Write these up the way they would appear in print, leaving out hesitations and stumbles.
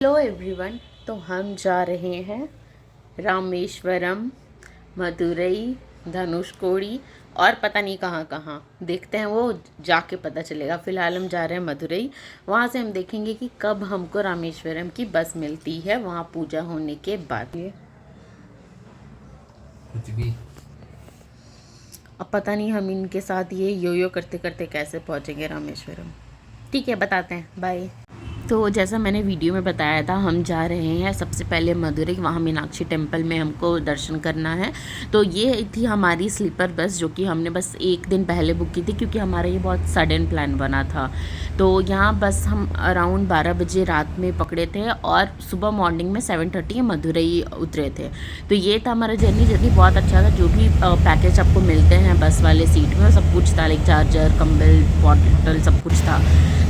Hello everyone. तो हम जा रहे हैं रामेश्वरम, मदुरई, धनुषकोडी और पता नहीं कहाँ कहाँ। देखते हैं, वो जाके पता चलेगा। फ़िलहाल हम जा रहे हैं मदुरई। वहाँ से हम देखेंगे कि कब हमको रामेश्वरम की बस मिलती है, वहाँ पूजा होने के बाद। कुछ भी अब पता नहीं हम इनके साथ ये यो करते करते कैसे पहुँचेंगे रामेश्वरम। ठीक है, बताते हैं। बाय। तो जैसा मैंने वीडियो में बताया था, हम जा रहे हैं सबसे पहले मदुरई। वहाँ मीनाक्षी टेम्पल में हमको दर्शन करना है। तो ये थी हमारी स्लीपर बस, जो कि हमने बस एक दिन पहले बुक की थी, क्योंकि हमारा ये बहुत सडन प्लान बना था। तो यहाँ बस हम अराउंड 12 बजे रात में पकड़े थे और सुबह मॉर्निंग में 7:30 मदुरई उतरे थे। तो ये था हमारा जर्नी बहुत अच्छा था। जो भी पैकेज आपको मिलते हैं बस वाले सीट में, सब कुछ था, लाइक चार्जर, कंबल, बॉटल, सब कुछ था।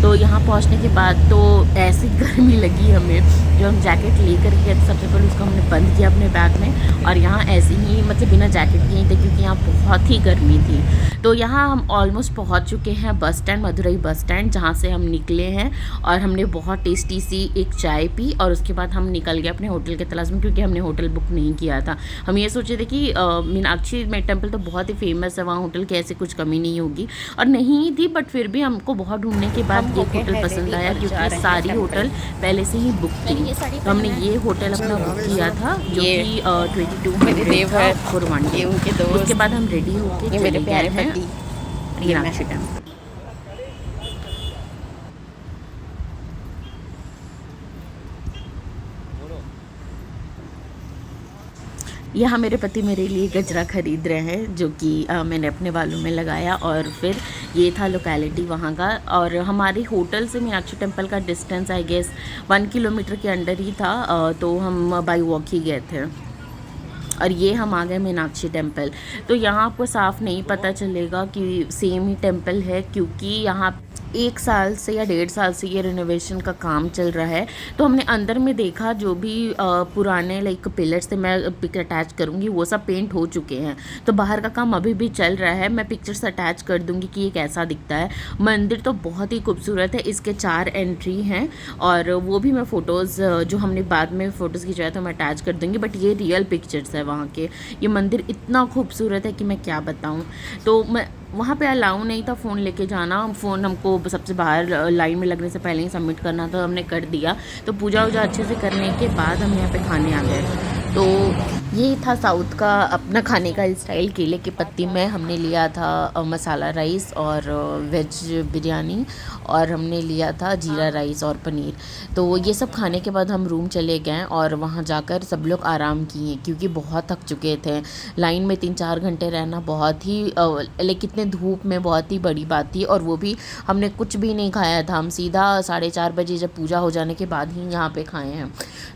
तो यहाँ पहुँचने के बाद तो ऐसी गर्मी लगी हमें, जो हम जैकेट लेकर गए थे सबसे पहले उसको हमने बंद किया अपने बैग में, और यहाँ ऐसे ही मतलब बिना जैकेट के ही थे, क्योंकि यहाँ बहुत ही गर्मी थी। तो यहाँ हम ऑलमोस्ट पहुँच चुके हैं bus stand, Madurai bus stand, जहाँ से हम निकले हैं। और हमने बहुत टेस्टी सी एक चाय पी, और उसके बाद हम निकल गए अपने होटल के तलाश में, क्योंकि हमने होटल बुक नहीं किया था। हम ये सोचे थे कि मीनाक्षी में टेम्पल तो बहुत ही फेमस है, वहाँ होटल की ऐसी कुछ कमी नहीं होगी, और नहीं थी। बट फिर भी हमको बहुत ढूंढने के बाद ये होटल पसंद आया, क्योंकि सारी होटल पहले से ही बुक थी। तो हमने ये होटल अपना बुक किया था, जो कि 2200 था फॉर वन डे। उसके बाद हम रेडी होके चले गए हैं मीनाक्षी टेम्पल। यहाँ मेरे पति मेरे लिए गजरा ख़रीद रहे हैं, जो कि मैंने अपने बालों में लगाया। और फिर ये था लोकेलिटी वहाँ का, और हमारे होटल से मीनाक्षी टेम्पल का डिस्टेंस आई गेस 1 किलोमीटर के अंडर ही था। तो हम बाई वॉक ही गए थे, और ये हम आ गए मीनाक्षी टेम्पल। तो यहाँ आपको साफ नहीं पता चलेगा कि सेम ही टेम्पल है, क्योंकि यहाँ 1 साल से या 1.5 साल से ये रिनोवेशन का काम चल रहा है। तो हमने अंदर में देखा, जो भी पुराने लाइक पिलर्स थे, मैं पिक अटैच करूँगी, वो सब पेंट हो चुके हैं। तो बाहर का काम अभी भी चल रहा है। मैं पिक्चर्स अटैच कर दूँगी कि ये कैसा दिखता है। मंदिर तो बहुत ही खूबसूरत है। इसके 4 एंट्री हैं, और वो भी मैं फ़ोटोज़ जो हमने बाद में फ़ोटोज़ खिंचवाया तो मैं अटैच कर दूँगी। बट ये रियल पिक्चर्स है वहाँ के। ये मंदिर इतना खूबसूरत है कि मैं क्या बताऊँ। तो मैं वहाँ पे अलाउ नहीं था फ़ोन लेके जाना। फ़ोन हमको सबसे बाहर लाइन में लगने से पहले ही सबमिट करना था, हमने कर दिया। तो पूजा वूजा अच्छे से करने के बाद हम यहाँ पे खाने आ गए। तो ये था साउथ का अपना खाने का स्टाइल। केले के पत्ती में हमने लिया था मसाला राइस और वेज बिरयानी, और हमने लिया था जीरा राइस और पनीर। तो ये सब खाने के बाद हम रूम चले गए, और वहाँ जाकर सब लोग आराम किए, क्योंकि बहुत थक चुके थे। लाइन में 3-4 घंटे रहना बहुत ही लाइक इतने धूप में बहुत ही बड़ी बात थी। और वो भी हमने कुछ भी नहीं खाया था। हम सीधा 4:30 बजे जब पूजा हो जाने के बाद ही यहाँ पे खाए हैं।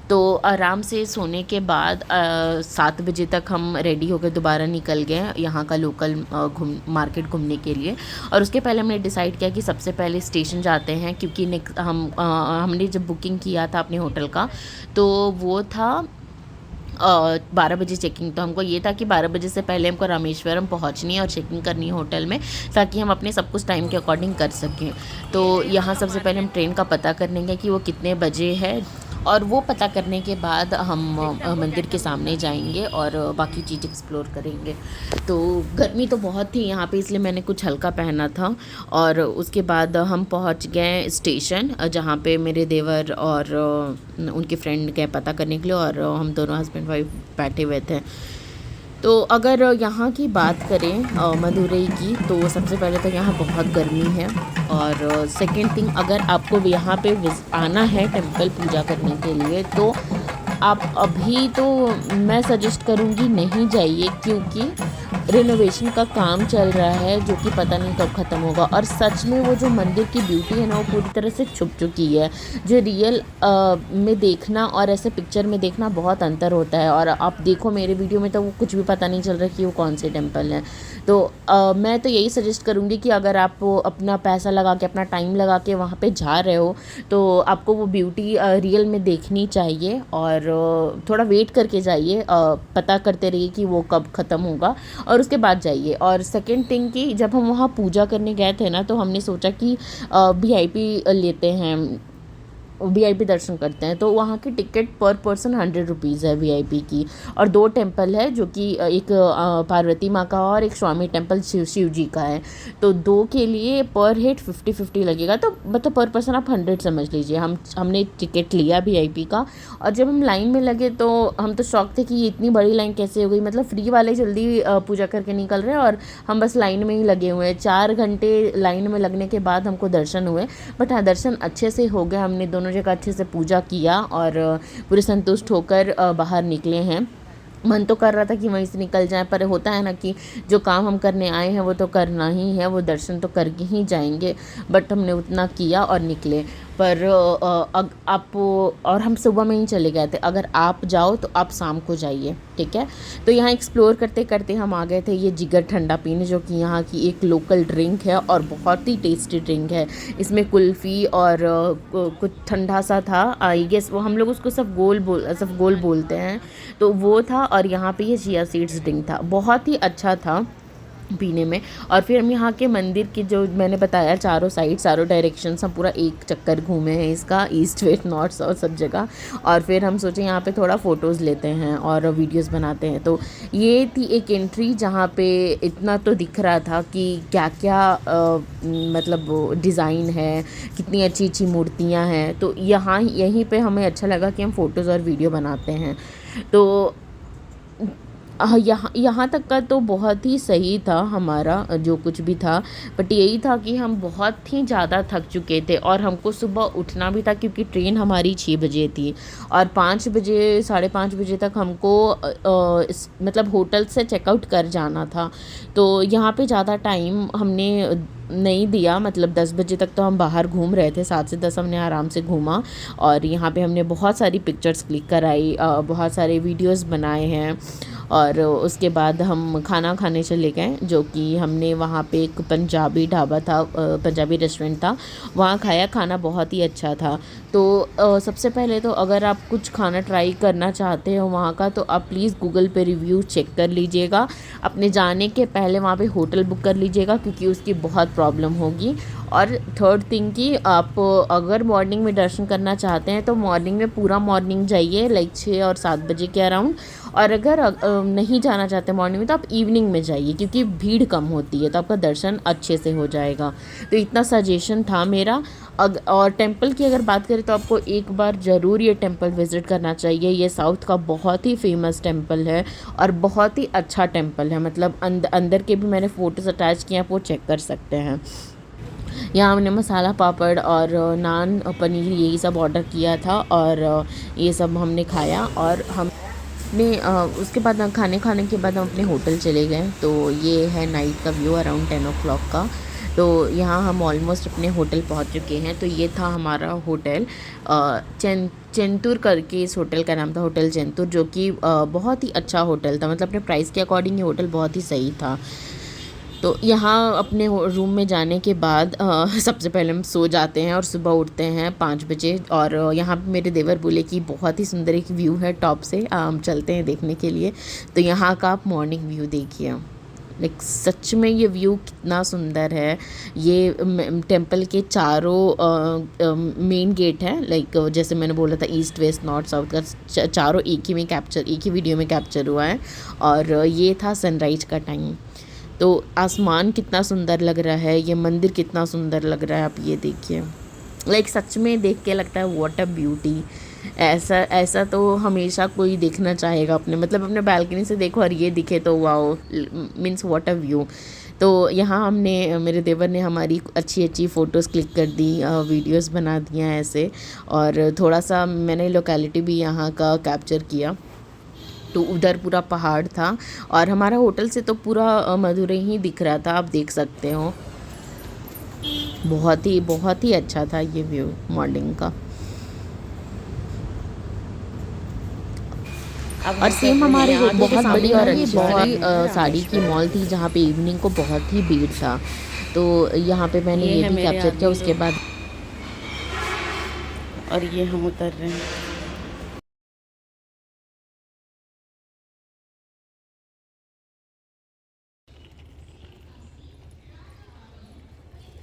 तो आराम से सोने के बाद 7 बजे तक हम रेडी होकर दोबारा निकल गए यहाँ का लोकल मार्केट घूमने के लिए। और उसके पहले हमने डिसाइड किया कि सबसे पहले स्टेशन जाते हैं, क्योंकि हमने जब बुकिंग किया था अपने होटल का, तो वो था 12 बजे चेकिंग। तो हमको ये था कि 12 बजे से पहले हमको रामेश्वरम पहुंचनी है और चेकिंग करनी है होटल में, ताकि हम अपने सब कुछ टाइम के अकॉर्डिंग कर सकें। तो यहाँ सबसे पहले हम ट्रेन का पता करेंगे कि वो कितने बजे है, और वो पता करने के बाद हम मंदिर के सामने जाएंगे और बाकी चीज़ एक्सप्लोर करेंगे। तो गर्मी तो बहुत थी यहाँ पे, इसलिए मैंने कुछ हल्का पहना था। और उसके बाद हम पहुँच गए स्टेशन, जहाँ पे मेरे देवर और उनके फ्रेंड गए पता करने के लिए, और हम दोनों हस्बैंड वाइफ बैठे हुए थे। तो अगर यहाँ की बात करें मदुरई की, तो सबसे पहले तो यहाँ बहुत गर्मी है। और सेकंड थिंग, अगर आपको यहाँ पे आना है टेंपल पूजा करने के लिए, तो आप अभी तो मैं सजेस्ट करूँगी नहीं जाइए, क्योंकि रिनोवेशन का काम चल रहा है, जो कि पता नहीं कब ख़त्म होगा। और सच में वो जो मंदिर की ब्यूटी है ना, वो पूरी तरह से छुप चुकी है। जो रियल में देखना और ऐसे पिक्चर में देखना बहुत अंतर होता है। और आप देखो मेरे वीडियो में तो वो कुछ भी पता नहीं चल रहा कि वो कौन से टेम्पल है। तो मैं तो यही सजेस्ट करूँगी कि अगर आप अपना पैसा लगा के, अपना टाइम लगा के वहाँ पे जा रहे हो, तो आपको वो ब्यूटी रियल में देखनी चाहिए। और थोड़ा वेट करके जाइए, पता करते रहिए कि वो कब ख़त्म होगा, और उसके बाद जाइए। और सेकंड थिंग कि जब हम वहाँ पूजा करने गए थे ना, तो हमने सोचा कि VIP लेते हैं वीआईपी दर्शन करते हैं। तो वहाँ की टिकट पर पर्सन 100 रुपीज़ है वीआईपी की। और 2 टेम्पल है, जो कि एक पार्वती माँ का और एक स्वामी टेम्पल शिव जी का है। तो 2 के लिए पर हेड 50-50 लगेगा, तो मतलब पर पर्सन आप 100 समझ लीजिए। हमने टिकट लिया वीआईपी का, और जब हम लाइन में लगे तो हम तो शॉक थे कि ये इतनी बड़ी लाइन कैसे हो गई। मतलब फ्री वाले जल्दी पूजा करके निकल रहे हैं और हम बस लाइन में ही लगे हुए हैं। 4 घंटे लाइन में लगने के बाद हमको दर्शन हुए। बट हाँ, दर्शन अच्छे से हो गए। हमने दोनों जगह अच्छे से पूजा किया और पूरे संतुष्ट होकर बाहर निकले हैं। मन तो कर रहा था कि वहीं से निकल जाए, पर होता है ना कि जो काम हम करने आए हैं वो तो करना ही है, वो दर्शन तो करके ही जाएंगे। बट हमने उतना किया और निकले। पर आप, और हम सुबह में ही चले गए थे। अगर आप जाओ तो आप शाम को जाइए, ठीक है। तो यहाँ एक्सप्लोर करते करते हम आ गए थे ये जिगर ठंडा पीने, जो कि यहाँ की एक लोकल ड्रिंक है और बहुत ही टेस्टी ड्रिंक है। इसमें कुल्फ़ी और कुछ ठंडा सा था, आई गेस वो हम लोग उसको सब गोल बोलते हैं। तो वो था, और यहाँ पे ये चिया सीड्स ड्रिंक था, बहुत ही अच्छा था पीने में। और फिर हम यहाँ के मंदिर की, जो मैंने बताया, चारों साइड चारों डायरेक्शन हम पूरा एक चक्कर घूमे हैं इसका, ईस्ट वेस्ट नॉर्थ साउथ सब जगह। और फिर हम सोचे यहाँ पे थोड़ा फ़ोटोज़ लेते हैं और वीडियोस बनाते हैं। तो ये थी एक एंट्री जहाँ पे इतना तो दिख रहा था कि क्या क्या मतलब डिज़ाइन है, कितनी अच्छी अच्छी मूर्तियाँ हैं। तो यहाँ यहीं पे हमें अच्छा लगा कि हम फ़ोटोज़ और वीडियो बनाते हैं। तो यहाँ यहाँ तक का तो बहुत ही सही था हमारा जो कुछ भी था। बट यही था कि हम बहुत ही ज़्यादा थक चुके थे और हमको सुबह उठना भी था, क्योंकि ट्रेन हमारी 6 बजे थी और 5 बजे 5:30 बजे तक हमको मतलब होटल से चेकआउट कर जाना था। तो यहाँ पे ज़्यादा टाइम हमने नहीं दिया, मतलब 10 बजे तक तो हम बाहर घूम रहे थे, 7 से 10 हमने आराम से घूमा। और यहाँ पे हमने बहुत सारी पिक्चर्स क्लिक कराई, बहुत सारे वीडियोस बनाए हैं। और उसके बाद हम खाना खाने चले गए, जो कि हमने वहाँ पे एक पंजाबी ढाबा था, पंजाबी रेस्टोरेंट था, वहाँ खाया। खाना बहुत ही अच्छा था। तो सबसे पहले तो अगर आप कुछ खाना ट्राई करना चाहते हो वहाँ का, तो आप प्लीज़ गूगल पे रिव्यू चेक कर लीजिएगा। अपने जाने के पहले वहाँ पे होटल बुक कर लीजिएगा, क्योंकि उसकी बहुत प्रॉब्लम होगी। और थर्ड थिंग कि आप अगर मॉर्निंग में दर्शन करना चाहते हैं तो मॉर्निंग में पूरा मॉर्निंग जाइए, लाइक 6 और 7 बजे के अराउंड। और अगर नहीं जाना चाहते मॉर्निंग में, तो आप इवनिंग में जाइए, क्योंकि भीड़ कम होती है, तो आपका दर्शन अच्छे से हो जाएगा। तो इतना सजेशन था मेरा। और टेंपल की अगर बात करें तो आपको एक बार ज़रूर ये टेंपल विज़िट करना चाहिए। ये साउथ का बहुत ही फेमस टेंपल है और बहुत ही अच्छा टेंपल है। मतलब अंदर के भी मैंने फ़ोटोज़ अटैच किए हैं, आप वो चेक कर सकते हैं। यहाँ हमने मसाला पापड़ और नान पनीर यही सब ऑर्डर किया था, और ये सब हमने खाया। और हमने उसके बाद खाने के बाद हम अपने होटल चले गए। तो ये है नाइट का व्यू अराउंड 10 o'clock का। तो यहाँ हम ऑलमोस्ट अपने होटल पहुँच चुके हैं। तो ये था हमारा होटल, चेंतूर करके इस होटल का नाम था, होटल चेंतूर, जो कि बहुत ही अच्छा होटल था। मतलब अपने प्राइस के अकॉर्डिंग ये होटल बहुत ही सही था। तो यहाँ अपने रूम में जाने के बाद सबसे पहले हम सो जाते हैं और सुबह उठते हैं 5 बजे। और यहाँ पे मेरे देवर बोले कि बहुत ही सुंदर एक व्यू है टॉप से, हम चलते हैं देखने के लिए। तो यहाँ का आप मॉर्निंग व्यू देखिए, लाइक सच में ये व्यू कितना सुंदर है। ये टेंपल के चारों मेन गेट है, लाइक जैसे मैंने बोला था ईस्ट वेस्ट नॉर्थ साउथ का चारों एक ही वीडियो में कैप्चर हुआ है। और ये था सनराइज का टाइम। तो आसमान कितना सुंदर लग रहा है, ये मंदिर कितना सुंदर लग रहा है, आप ये देखिए। लाइक सच में देख के लगता है व्हाट अ ब्यूटी। ऐसा ऐसा तो हमेशा कोई देखना चाहेगा अपने, मतलब अपने बालकनी से देखो और ये दिखे तो wow, means what a view. तो यहाँ हमने, मेरे देवर ने हमारी अच्छी अच्छी फ़ोटोज़ क्लिक कर दी, वीडियोस बना दिया ऐसे। और थोड़ा सा मैंने लोकेलिटी भी यहाँ का कैप्चर किया। तो उधर पूरा पहाड़ था और हमारा होटल से तो पूरा मदुरई ही दिख रहा था, आप देख सकते हो। बहुत ही अच्छा था ये व्यू मॉर्निंग का। और सेम हमारे बहुत बड़ी और अच्छी सी साड़ी की मॉल थी, जहाँ पे इवनिंग को बहुत ही भीड़ था। तो यहाँ पे मैंने ये भी कैप्चर किया। उसके बाद और ये हम उतर रहे हैं।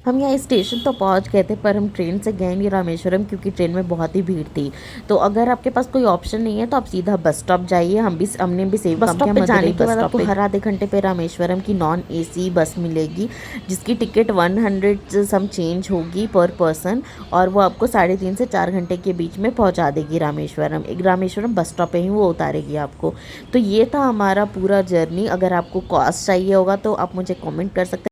हम यहाँ स्टेशन तो पहुँच गए थे, पर हम ट्रेन से गए नहीं रामेश्वरम, क्योंकि ट्रेन में बहुत ही भीड़ थी। तो अगर आपके पास कोई ऑप्शन नहीं है तो आप सीधा बस स्टॉप जाइए। हमने भी सेम बस काम स्टॉप किया। पे बस जाने जाने के के बाद बाद आपको आपको हर आधे घंटे पे रामेश्वरम की नॉन एसी बस मिलेगी, जिसकी टिकट 100 सम चेंज होगी पर पर्सन, और वो आपको 3.5 से 4 घंटे के बीच में पहुँचा देगी रामेश्वरम। एक रामेश्वरम बस स्टॉप पे ही वो उतारेगी आपको। तो ये था हमारा पूरा जर्नी। अगर आपको कॉस्ट चाहिए होगा तो आप मुझे कॉमेंट कर सकते हैं।